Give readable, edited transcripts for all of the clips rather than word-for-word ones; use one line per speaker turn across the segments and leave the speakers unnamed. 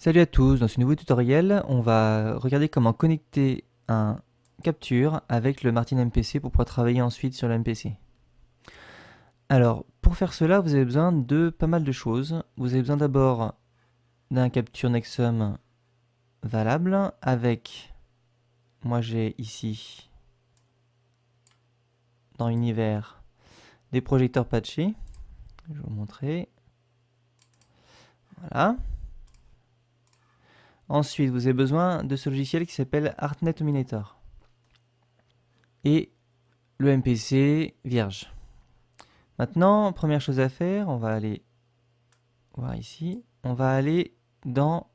Salut à tous, dans ce nouveau tutoriel, on va regarder comment connecter un capture avec le Martin MPC pour pouvoir travailler ensuite sur le MPC. Alors, pour faire cela, vous avez besoin de pas mal de choses. Vous avez besoin d'abord d'un capture Nexum valable avec, moi j'ai ici, dans Univers, des projecteurs patchés. Je vais vous montrer. Voilà. Ensuite, vous avez besoin de ce logiciel qui s'appelle ArtNet Dominator. Et le MPC vierge. Maintenant, première chose à faire, on va aller voir ici. On va aller dans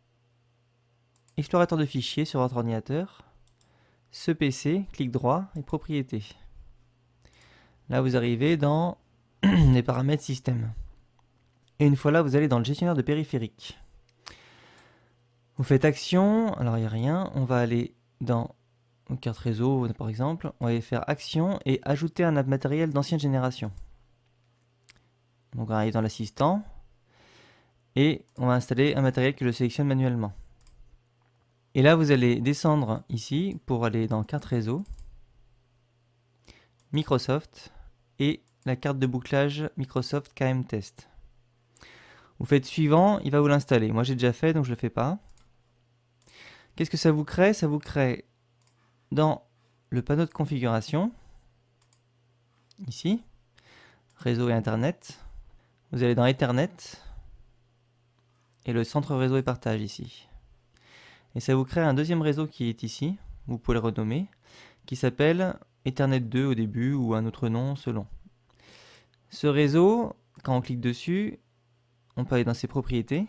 Explorateur de fichiers sur votre ordinateur. Ce PC, clic droit et propriétés. Là, vous arrivez dans les paramètres système. Et une fois là, vous allez dans le gestionnaire de périphériques. Vous faites action, alors il n'y a rien. On va aller dans carte réseau, par exemple. On va aller faire action et ajouter un matériel d'ancienne génération. Donc on arrive dans l'assistant. Et on va installer un matériel que je sélectionne manuellement. Et là, vous allez descendre ici pour aller dans carte réseau, Microsoft et la carte de bouclage Microsoft KM Test. Vous faites suivant, il va vous l'installer. Moi, j'ai déjà fait, donc je ne le fais pas. Qu'est-ce que ça vous crée? Ça vous crée dans le panneau de configuration, ici, réseau et Internet. Vous allez dans Ethernet et le centre réseau et partage ici. Et ça vous crée un deuxième réseau qui est ici, vous pouvez le renommer, qui s'appelle Ethernet 2 au début ou un autre nom selon. Ce réseau, quand on clique dessus, on peut aller dans ses propriétés.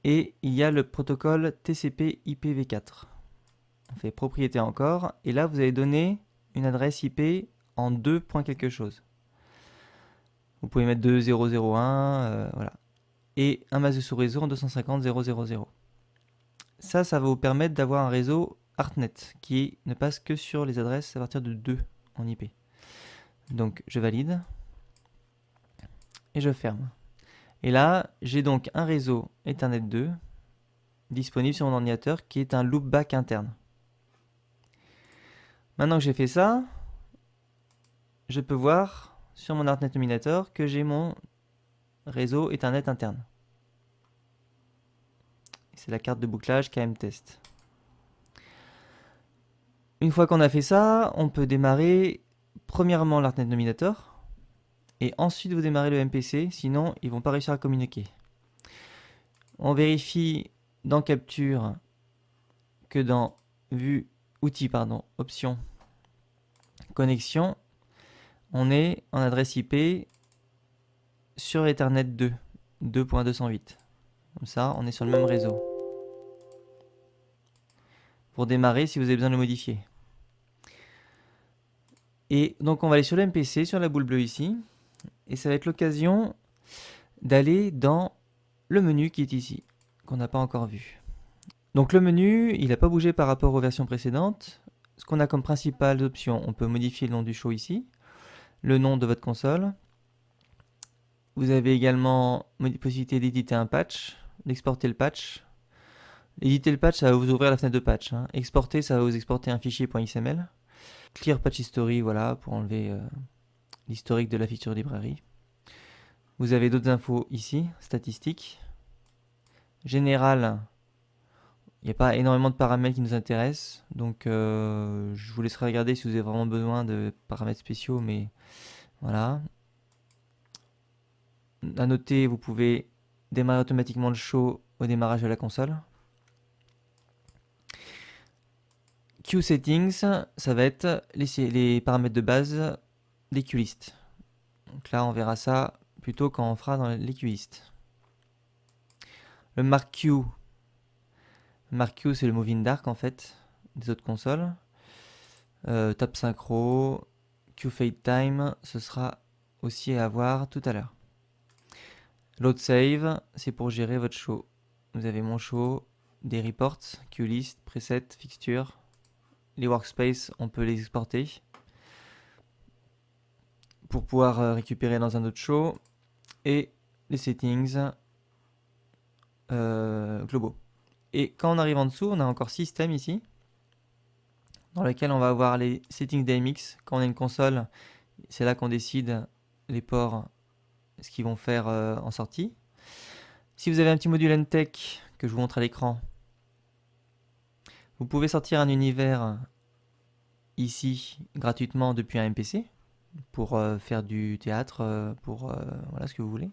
Et il y a le protocole TCP IPv4. On fait propriété encore. Et là, vous allez donner une adresse IP en 2 points quelque chose. Vous pouvez mettre 2001, voilà. Et un masque de sous-réseau en 250.0.0.0. Ça va vous permettre d'avoir un réseau ArtNet qui ne passe que sur les adresses à partir de 2 en IP. Donc, je valide. Et je ferme. Et là, j'ai donc un réseau Ethernet 2 disponible sur mon ordinateur qui est un loopback interne. Maintenant que j'ai fait ça, je peux voir sur mon ArtNet Dominator que j'ai mon réseau Ethernet interne. C'est la carte de bouclage KM Test. Une fois qu'on a fait ça, on peut démarrer premièrement l'ArtNet Dominator et ensuite vous démarrez le MPC, sinon ils ne vont pas réussir à communiquer. On vérifie dans Capture que dans Vue, Outils, Options, Connexion, on est en adresse IP sur Ethernet 2, 2.208. Comme ça, on est sur le même réseau. Pour démarrer, si vous avez besoin de le modifier. Et donc, on va aller sur le MPC, sur la boule bleue ici. Et ça va être l'occasion d'aller dans le menu qui est ici, qu'on n'a pas encore vu. Donc, le menu, il n'a pas bougé par rapport aux versions précédentes. Ce qu'on a comme principale option, on peut modifier le nom du show ici, le nom de votre console. Vous avez également possibilité d'éditer un patch, d'exporter le patch. Éditer le patch, ça va vous ouvrir la fenêtre de patch. Exporter, ça va vous exporter un fichier .xml. Clear patch history, voilà, pour enlever l'historique de la feature librairie. Vous avez d'autres infos ici, statistiques. Général, il n'y a pas énormément de paramètres qui nous intéressent, donc je vous laisserai regarder si vous avez vraiment besoin de paramètres spéciaux, mais voilà. À noter, vous pouvez démarrer automatiquement le show au démarrage de la console. Queue settings, ça va être les paramètres de base des queuelists. Donc là, on verra ça plutôt quand on fera dans les queuelists. Le mark queue, c'est le moving dark en fait des autres consoles. Tap synchro, queue fade time, ce sera aussi à voir tout à l'heure. Load save, c'est pour gérer votre show. Vous avez mon show, des reports, queue list, preset, fixture. Les workspaces, on peut les exporter pour pouvoir récupérer dans un autre show. Et les settings, globaux. Et quand on arrive en dessous, on a encore système ici, dans lequel on va avoir les settings DMX. Quand on a une console, c'est là qu'on décide les ports, ce qu'ils vont faire en sortie. Si vous avez un petit module NTEC que je vous montre à l'écran, vous pouvez sortir un univers ici gratuitement depuis un MPC pour faire du théâtre, pour voilà ce que vous voulez.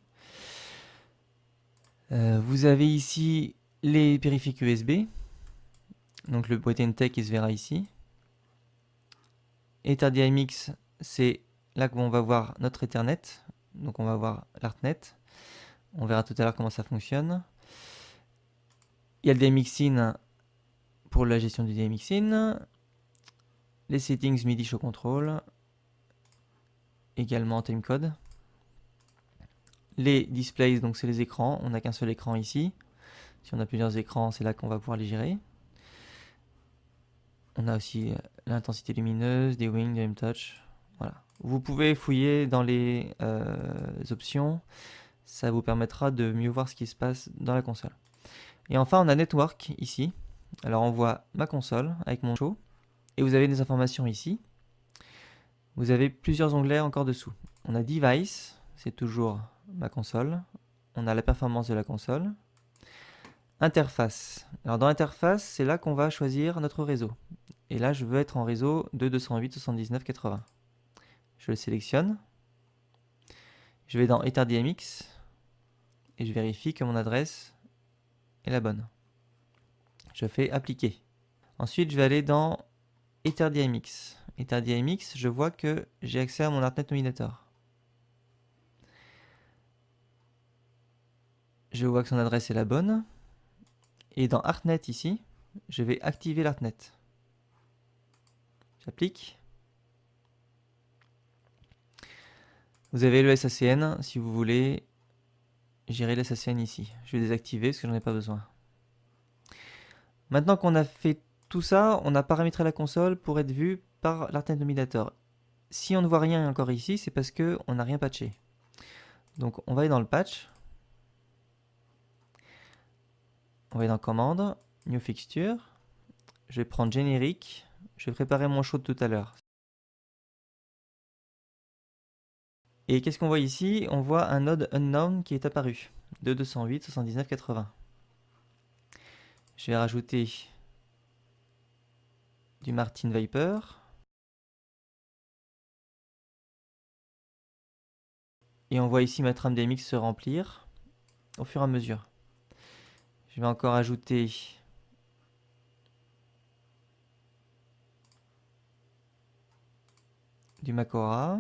Vous avez ici les périphériques USB. Donc le boîtier NTEC il se verra ici. EtherDMX, c'est là qu'on va voir notre Ethernet. Donc on va voir l'ArtNet. On verra tout à l'heure comment ça fonctionne. Il y a le DMX-in pour la gestion du DMX-in. Les settings MIDI show control. Également timecode. Les displays, donc c'est les écrans. On n'a qu'un seul écran ici. Si on a plusieurs écrans, c'est là qu'on va pouvoir les gérer. On a aussi l'intensité lumineuse, des wings, des M-Touch. Voilà. Vous pouvez fouiller dans les options. Ça vous permettra de mieux voir ce qui se passe dans la console. Et enfin, on a Network ici. Alors on voit ma console avec mon show. Et vous avez des informations ici. Vous avez plusieurs onglets encore dessous. On a Device, c'est toujours ma console. On a la performance de la console. Interface. Alors dans l'interface, c'est là qu'on va choisir notre réseau. Et là, je veux être en réseau de 208.79.80. Je le sélectionne. Je vais dans EtherDMX et je vérifie que mon adresse est la bonne. Je fais appliquer. Ensuite, je vais aller dans EtherDMX. EtherDMX, je vois que j'ai accès à mon ArtNet Nominator. Je vois que son adresse est la bonne. Et dans ArtNet ici, je vais activer l'ArtNet. J'applique. Vous avez le SACN si vous voulez gérer le SACN ici. Je vais désactiver parce que j'en ai pas besoin. Maintenant qu'on a fait tout ça, on a paramétré la console pour être vue par l'ArtNet Nominator. Si on ne voit rien encore ici, c'est parce qu'on n'a rien patché. Donc on va aller dans le patch. On va aller dans commande, new fixture. Je vais prendre générique. Je vais préparer mon show de tout à l'heure. Et qu'est-ce qu'on voit ici? On voit un node unknown qui est apparu de 208.79.80. Je vais rajouter du Martin Viper. Et on voit ici ma trame DMX se remplir au fur et à mesure. Je vais encore ajouter du Macora.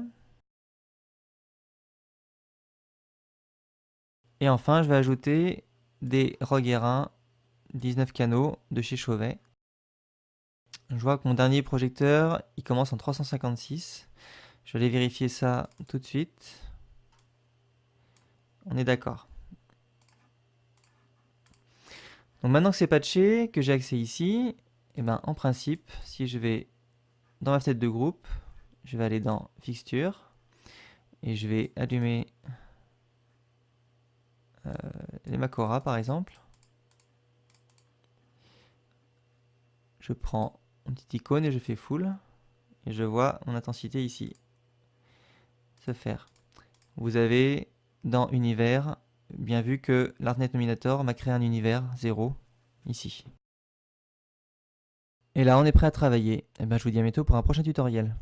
Et enfin, je vais ajouter des Rogue R1 19 canaux de chez Chauvet. Je vois que mon dernier projecteur, il commence en 356. Je vais aller vérifier ça tout de suite. On est d'accord. Donc maintenant que c'est patché, que j'ai accès ici, et ben en principe, si je vais dans ma fenêtre de groupe, je vais aller dans Fixture et je vais allumer les Macora par exemple. Je prends une petite icône et je fais full et je vois mon intensité ici se faire. Vous avez dans univers bien vu que l'ArtNet Nominator m'a créé un univers 0 ici. Et là on est prêt à travailler. Et ben je vous dis à bientôt pour un prochain tutoriel.